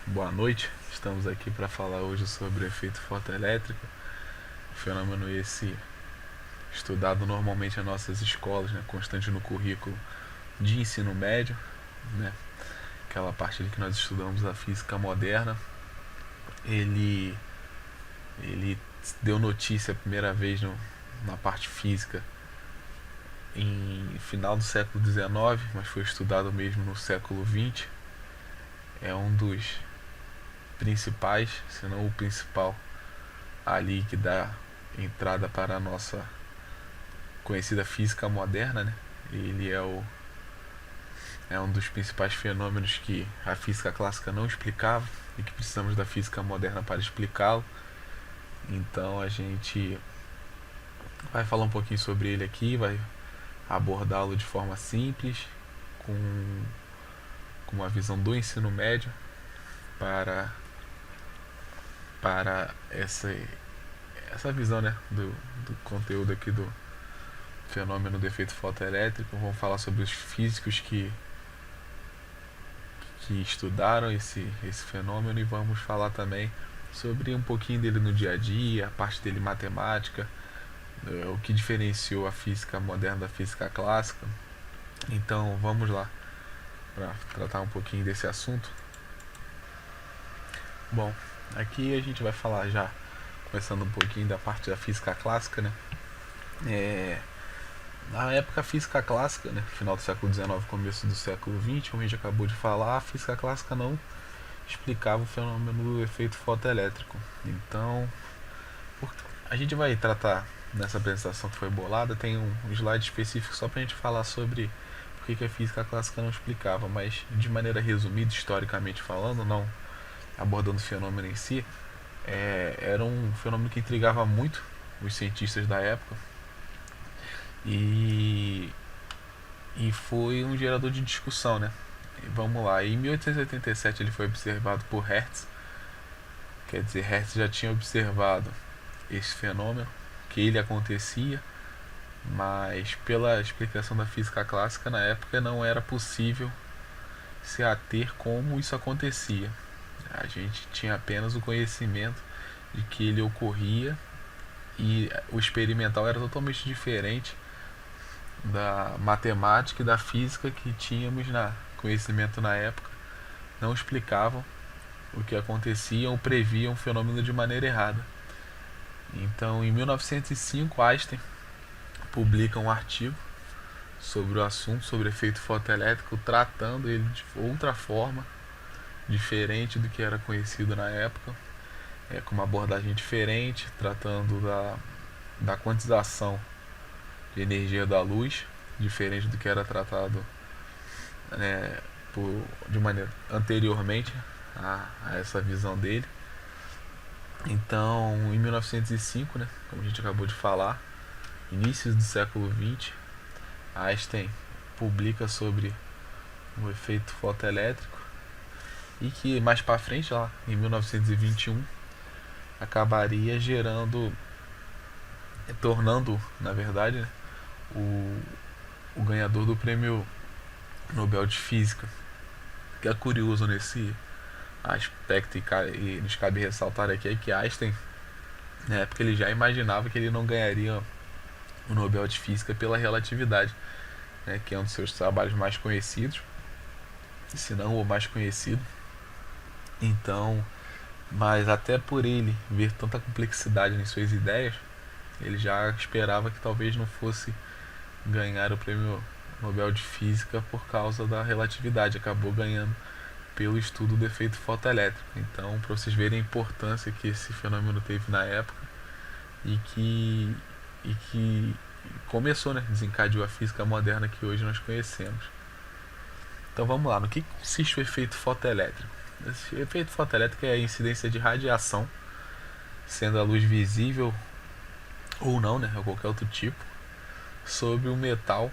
Boa noite. Estamos aqui para falar hoje sobre o efeito fotoelétrico, fenômeno esse estudado normalmente nas nossas escolas, né, constante no currículo de ensino médio, né, aquela parte ali que nós estudamos a física moderna. Ele, ele deu notícia a primeira vez na parte física em final do século XIX, mas foi estudado mesmo no século XX. É um dos principais, se não o principal, ali que dá entrada para a nossa conhecida física moderna, né? Ele é um dos principais fenômenos que a física clássica não explicava e que precisamos da física moderna para explicá-lo. Então a gente vai falar um pouquinho sobre ele aqui, vai abordá-lo de forma simples, com, com uma visão do ensino médio para, para essa visão, né, do conteúdo aqui do fenômeno do efeito fotoelétrico. Vamos falar sobre os físicos que estudaram esse fenômeno e vamos falar também sobre um pouquinho dele no dia a dia, a parte dele matemática, o que diferenciou a física moderna da física clássica. Então vamos lá para tratar um pouquinho desse assunto. Bom, aqui a gente vai falar já, começando um pouquinho da parte da física clássica, né? Na época a física clássica, né, final do século XIX, começo do século XX, como a gente acabou de falar, a física clássica não explicava o fenômeno do efeito fotoelétrico. Então, a gente vai tratar nessa apresentação que foi bolada, tem um slide específico só para a gente falar sobre por que a física clássica não explicava, mas de maneira resumida, historicamente falando, não abordando o fenômeno em si, era um fenômeno que intrigava muito os cientistas da época e, e foi um gerador de discussão, né? E vamos lá, em 1887 ele foi observado por Hertz, quer dizer, Hertz já tinha observado esse fenômeno, que ele acontecia, mas pela explicação da física clássica na época não era possível se ater como isso acontecia. A gente tinha apenas o conhecimento de que ele ocorria e o experimental era totalmente diferente da matemática e da física que tínhamos na conhecimento na época. Não explicavam o que acontecia ou previam o fenômeno de maneira errada. Então, em 1905, Einstein publica um artigo sobre o assunto, sobre efeito fotoelétrico, tratando ele de outra forma, diferente do que era conhecido na época, com uma abordagem diferente, tratando da quantização de energia da luz, diferente do que era tratado, né, de maneira anteriormente a essa visão dele. Então, em 1905, né, como a gente acabou de falar, inícios do século XX, Einstein publica sobre o efeito fotoelétrico e que mais para frente, lá em 1921, acabaria tornando, na verdade, né, o ganhador do prêmio Nobel de Física. O que é curioso nesse aspecto e nos cabe ressaltar aqui é que Einstein, na época, ele já imaginava que ele não ganharia o Nobel de Física pela relatividade, né, que é um dos seus trabalhos mais conhecidos, se não o mais conhecido. Então, mas até por ele ver tanta complexidade em suas ideias, ele já esperava que talvez não fosse ganhar o prêmio Nobel de Física por causa da relatividade. Acabou ganhando pelo estudo do efeito fotoelétrico. Então, para vocês verem a importância que esse fenômeno teve na época e que começou, né, desencadeou a física moderna que hoje nós conhecemos. Então vamos lá, no que consiste o efeito fotoelétrico? Esse efeito fotoelétrico é a incidência de radiação, sendo a luz visível ou não, né, ou qualquer outro tipo, sobre o metal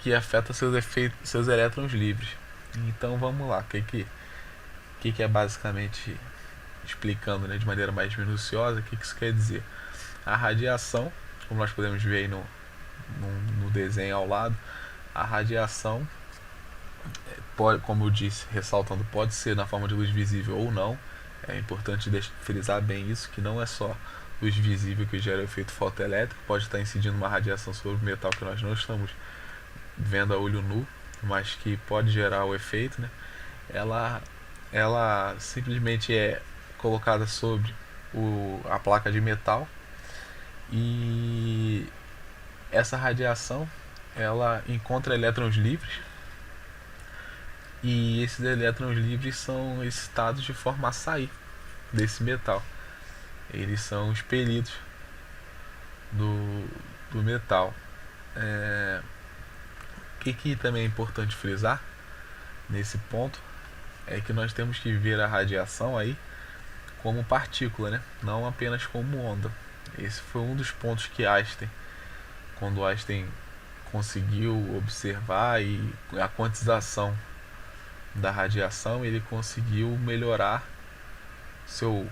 que afeta seus elétrons livres. Então vamos lá, o que é basicamente explicando, né, de maneira mais minuciosa, o que isso quer dizer? A radiação, como nós podemos ver aí no desenho ao lado, a radiação Pode, como eu disse, ressaltando, pode ser na forma de luz visível ou não. É importante frisar bem isso, que não é só luz visível que gera o efeito fotoelétrico, pode estar incidindo uma radiação sobre o metal que nós não estamos vendo a olho nu, mas que pode gerar o efeito, né? ela, ela simplesmente é colocada sobre a placa de metal, e essa radiação ela encontra elétrons livres, e esses elétrons livres são excitados de forma a sair desse metal. Eles são expelidos do metal. O que também é importante frisar nesse ponto é que nós temos que ver a radiação aí como partícula, né? Não apenas como onda. Esse foi um dos pontos que Einstein, quando Einstein conseguiu observar e a quantização da radiação, ele conseguiu melhorar seu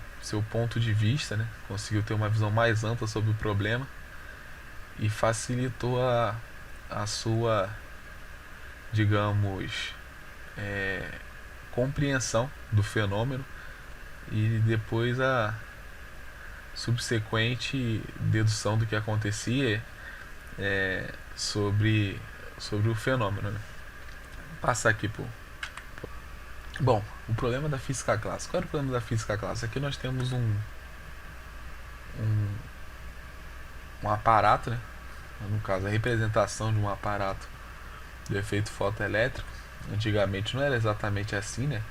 ponto de vista, né? Conseguiu ter uma visão mais ampla sobre o problema e facilitou a sua, digamos, compreensão do fenômeno, e depois a subsequente dedução do que acontecia sobre o fenômeno, né? Vou passar aqui por. Bom, o problema da física clássica. Qual era o problema da física clássica? Aqui nós temos um aparato, né? No caso, a representação de um aparato do efeito fotoelétrico. Antigamente não era exatamente assim, né?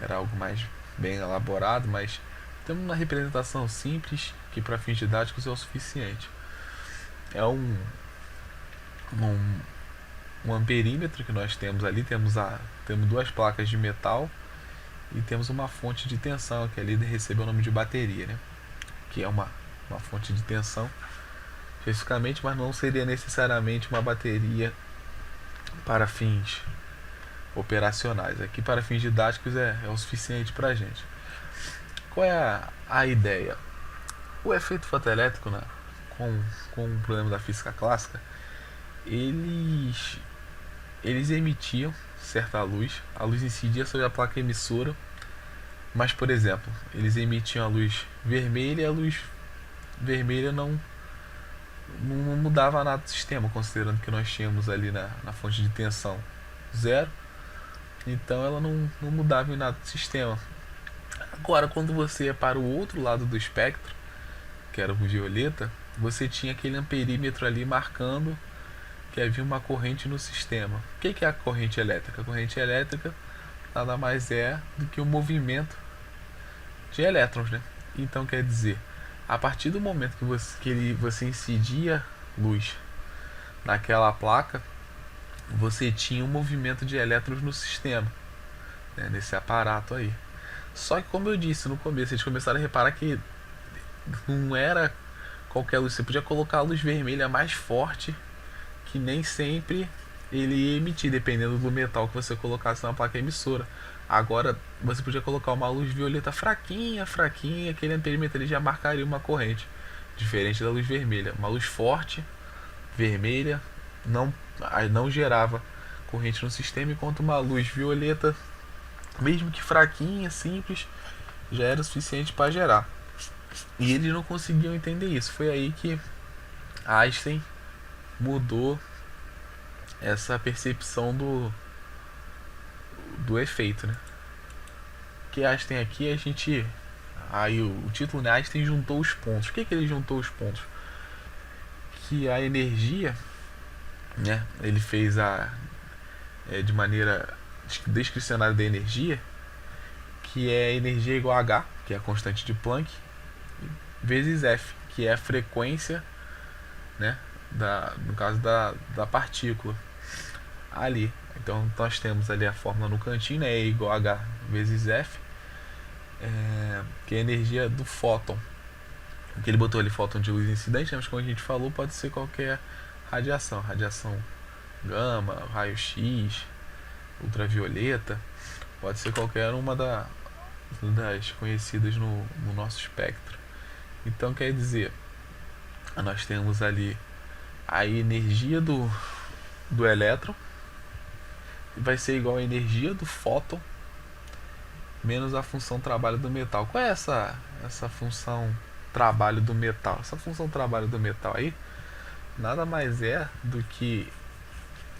Era algo mais bem elaborado, mas temos uma representação simples que para fins didáticos é o suficiente. É um amperímetro que nós temos ali, temos duas placas de metal e temos uma fonte de tensão que ali recebeu o nome de bateria, né? Que é uma fonte de tensão especificamente, mas não seria necessariamente uma bateria para fins operacionais. Aqui para fins didáticos é o suficiente para a gente. Qual é a ideia? O efeito fotoelétrico, né, com o problema da física clássica, eles emitiam certa luz, a luz incidia sobre a placa emissora, mas, por exemplo, eles emitiam a luz vermelha, e a luz vermelha não mudava nada do sistema, considerando que nós tínhamos ali na fonte de tensão zero, então ela não mudava em nada do sistema. Agora, quando você ia para o outro lado do espectro, que era o violeta, você tinha aquele amperímetro ali marcando que havia uma corrente no sistema. O que é a corrente elétrica? A corrente elétrica nada mais é do que um movimento de elétrons, né? Então, quer dizer, a partir do momento que você incidia luz naquela placa, você tinha um movimento de elétrons no sistema, né, nesse aparato aí. Só que, como eu disse no começo, eles começaram a reparar que não era qualquer luz. Você podia colocar a luz vermelha mais forte, que nem sempre ele ia emitir, dependendo do metal que você colocasse na placa emissora. Agora, você podia colocar uma luz violeta fraquinha, aquele amperímetro já marcaria uma corrente, diferente da luz vermelha. Uma luz forte, vermelha, não gerava corrente no sistema, enquanto uma luz violeta, mesmo que fraquinha, simples, já era o suficiente para gerar. E eles não conseguiam entender isso. Foi aí que Einstein mudou essa percepção do efeito, né? Que Einstein aqui, aí o título, né, Einstein juntou os pontos. O que ele juntou os pontos? Que a energia, né, ele fez de maneira descricionária da energia, que é energia igual a H, que é a constante de Planck, vezes F, que é a frequência, né, no caso da partícula ali. Então nós temos ali a fórmula no cantinho, né, E igual a H vezes F, que é a energia do fóton. O que ele botou ali, fóton de luz incidente, mas como a gente falou, pode ser qualquer radiação gama, raio-x, ultravioleta, pode ser qualquer uma das conhecidas no nosso espectro. Então, quer dizer, nós temos ali a energia do elétron, vai ser igual a energia do fóton menos a função trabalho do metal. Qual é essa função trabalho do metal? Essa função trabalho do metal aí nada mais é do que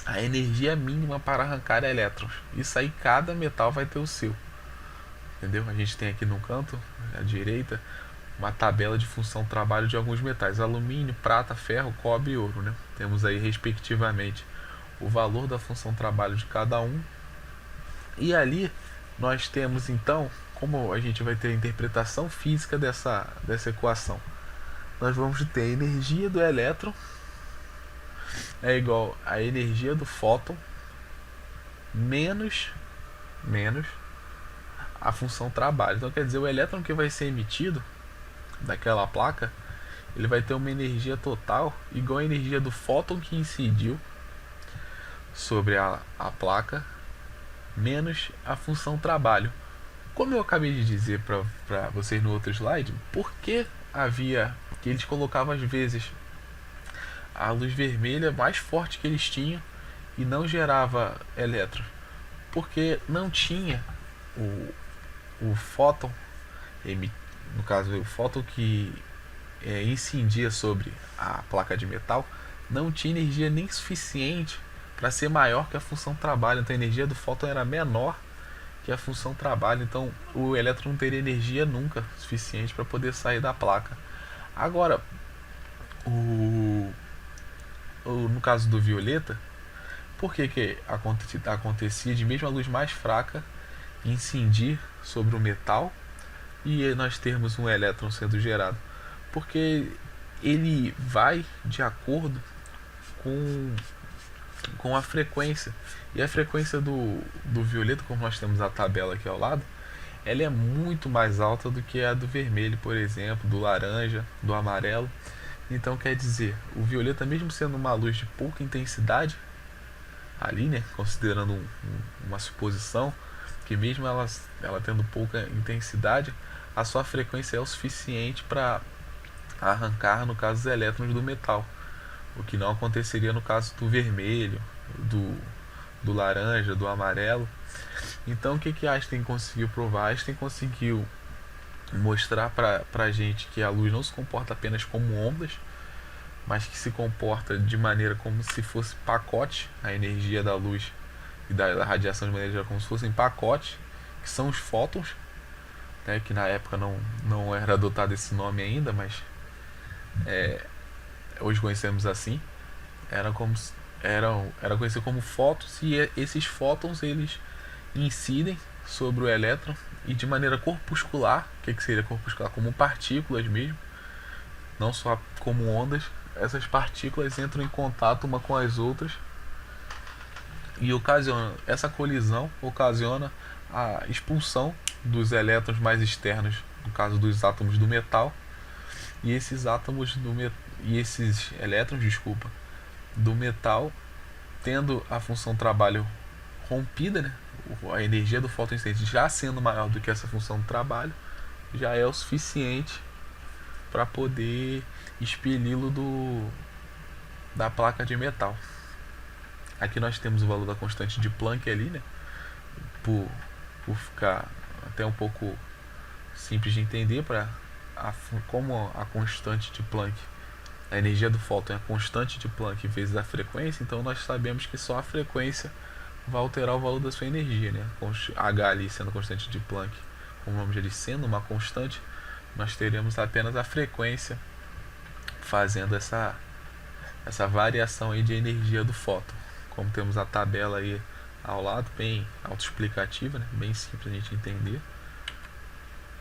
a energia mínima para arrancar elétrons. Isso aí cada metal vai ter o seu. Entendeu? A gente tem aqui no canto, à direita, uma tabela de função trabalho de alguns metais: alumínio, prata, ferro, cobre e ouro, né? Temos aí respectivamente o valor da função trabalho de cada um. E ali nós temos então, como a gente vai ter a interpretação física dessa equação, nós vamos ter a energia do elétron é igual a energia do fóton menos a função trabalho. Então quer dizer, o elétron que vai ser emitido daquela placa, ele vai ter uma energia total igual a energia do fóton que incidiu sobre a placa menos a função trabalho. Como eu acabei de dizer para vocês no outro slide, por que eles colocavam às vezes a luz vermelha mais forte que eles tinham e não gerava elétrons? Porque não tinha o fóton, no caso o fóton que incidia sobre a placa de metal, não tinha energia nem suficiente para ser maior que a função trabalho. Então a energia do fóton era menor que a função trabalho, então o elétron não teria energia nunca suficiente para poder sair da placa. Agora, no caso do violeta, por que acontecia de mesmo a luz mais fraca incidir sobre o metal e nós termos um elétron sendo gerado? Porque ele vai de acordo com a frequência. E a frequência do violeta, como nós temos a tabela aqui ao lado, ela é muito mais alta do que a do vermelho, por exemplo, do laranja, do amarelo. Então quer dizer, o violeta, mesmo sendo uma luz de pouca intensidade, ali, né, considerando uma suposição, que mesmo ela tendo pouca intensidade, a sua frequência é o suficiente para arrancar, no caso, os elétrons do metal, o que não aconteceria no caso do vermelho, do laranja, do amarelo. Então o que Einstein conseguiu provar? Einstein conseguiu mostrar pra gente que a luz não se comporta apenas como ondas, mas que se comporta de maneira como se fosse pacote, a energia da luz e da radiação de maneira geral como se fossem pacotes, que são os fótons, né, que na época não era adotado esse nome ainda, mas hoje conhecemos assim. Era conhecido como fótons, e esses fótons eles incidem sobre o elétron e de maneira corpuscular. O que seria corpuscular? Como partículas mesmo, não só como ondas. Essas partículas entram em contato uma com as outras e essa colisão ocasiona a expulsão dos elétrons mais externos, no caso dos átomos do metal, e esses elétrons, do metal, tendo a função trabalho rompida, né? A energia do fóton incidente já sendo maior do que essa função de trabalho, já é o suficiente para poder expeli-lo da placa de metal. Aqui nós temos o valor da constante de Planck ali, né? Por ficar até um pouco simples de entender, como a constante de Planck, a energia do fóton é a constante de Planck vezes a frequência, então nós sabemos que só a frequência vai alterar o valor da sua energia, né? Com H ali sendo constante de Planck, como o nome já diz, sendo uma constante, nós teremos apenas a frequência fazendo essa variação aí de energia do fóton. Como temos a tabela aí ao lado, bem autoexplicativa, né? Bem simples a gente entender.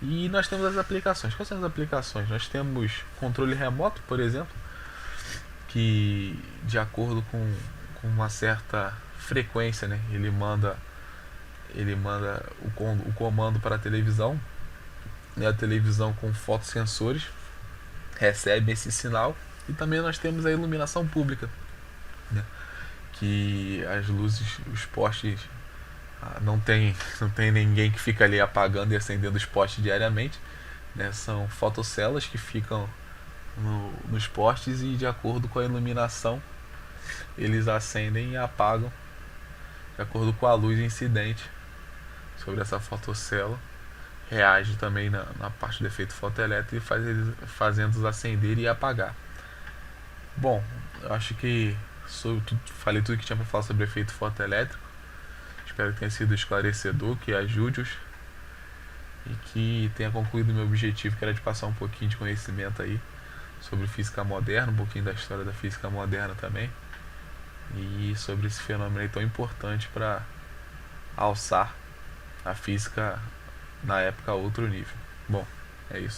E nós temos as aplicações. Quais são as aplicações? Nós temos controle remoto, por exemplo, que de acordo com uma certa frequência, né, ele manda o comando para a televisão, e a televisão com fotossensores recebe esse sinal. E também nós temos a iluminação pública, né, que as luzes, os postes, não tem ninguém que fica ali apagando e acendendo os postes diariamente, né? São fotocélulas que ficam nos postes e de acordo com a iluminação eles acendem e apagam de acordo com a luz incidente sobre essa fotocélula, reage também na parte do efeito fotoelétrico e fazendo-os acender e apagar. Bom, eu acho que falei tudo que tinha para falar sobre o efeito fotoelétrico. Espero que tenha sido esclarecedor, que ajude-os e que tenha concluído o meu objetivo, que era de passar um pouquinho de conhecimento aí sobre física moderna, um pouquinho da história da física moderna também, e sobre esse fenômeno aí tão importante para alçar a física na época a outro nível. Bom, é isso.